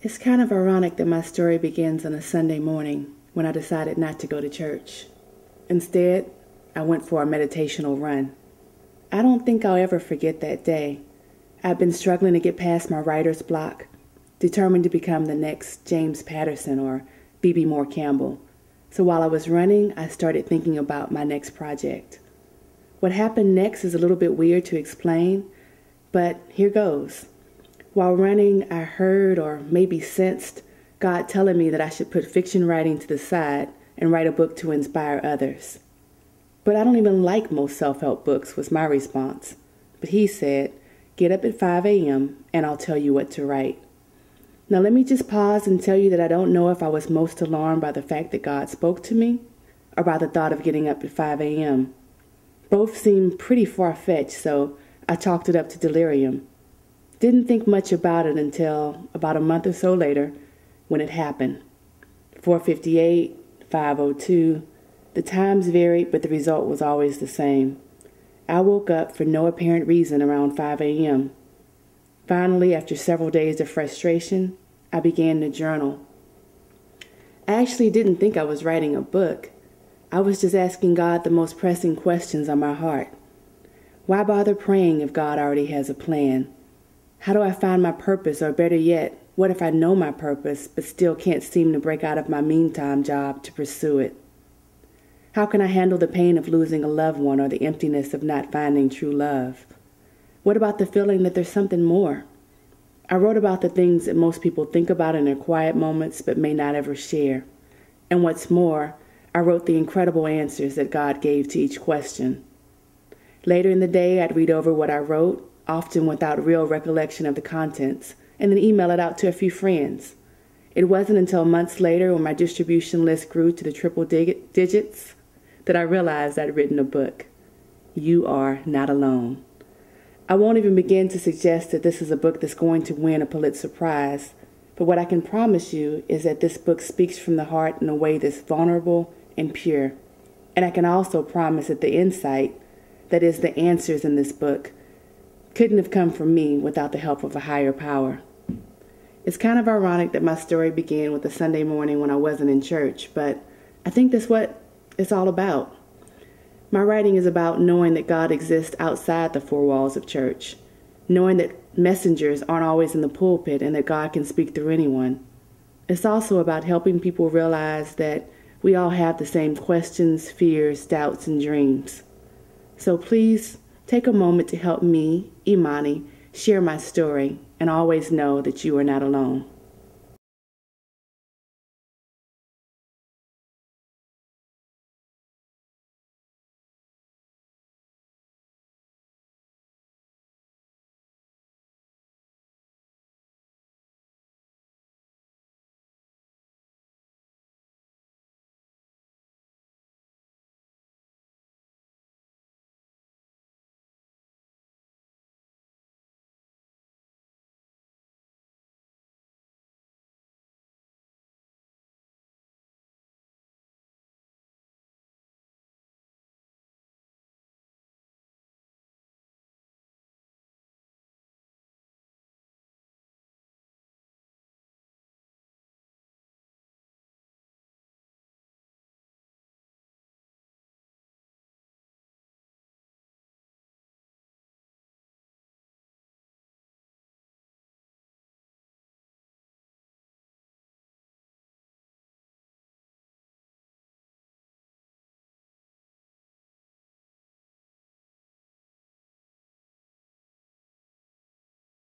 It's kind of ironic that my story begins on a Sunday morning when I decided not to go to church. Instead, I went for a meditational run. I don't think I'll ever forget that day. I've been struggling to get past my writer's block, determined to become the next James Patterson or B.B. Moore Campbell. So while I was running, I started thinking about my next project. What happened next is a little bit weird to explain, but here goes. While running, I heard or maybe sensed God telling me that I should put fiction writing to the side and write a book to inspire others. But I don't even like most self-help books, was my response. But he said, get up at 5 a.m. and I'll tell you what to write. Now let me just pause and tell you that I don't know if I was most alarmed by the fact that God spoke to me or by the thought of getting up at 5 a.m. Both seemed pretty far-fetched, so I chalked it up to delirium. Didn't think much about it until about a month or so later when it happened. 4:58, 5:02, the times varied, but the result was always the same. I woke up for no apparent reason around 5 a.m. Finally, after several days of frustration, I began to journal. I actually didn't think I was writing a book. I was just asking God the most pressing questions on my heart. Why bother praying if God already has a plan? How do I find my purpose, or better yet, what if I know my purpose but still can't seem to break out of my meantime job to pursue it? How can I handle the pain of losing a loved one or the emptiness of not finding true love? What about the feeling that there's something more? I wrote about the things that most people think about in their quiet moments but may not ever share. And what's more, I wrote the incredible answers that God gave to each question. Later in the day, I'd read over what I wrote, often without real recollection of the contents, and then email it out to a few friends. It wasn't until months later, when my distribution list grew to the triple digits, that I realized I'd written a book. You are not alone. I won't even begin to suggest that this is a book that's going to win a Pulitzer Prize, but what I can promise you is that this book speaks from the heart in a way that's vulnerable and pure. And I can also promise that the insight, that is, the answers in this book, couldn't have come from me without the help of a higher power. It's kind of ironic that my story began with a Sunday morning when I wasn't in church, but I think that's what it's all about. My writing is about knowing that God exists outside the four walls of church, knowing that messengers aren't always in the pulpit and that God can speak through anyone. It's also about helping people realize that we all have the same questions, fears, doubts, and dreams. So please, take a moment to help me, Imani, share my story, and always know that you are not alone.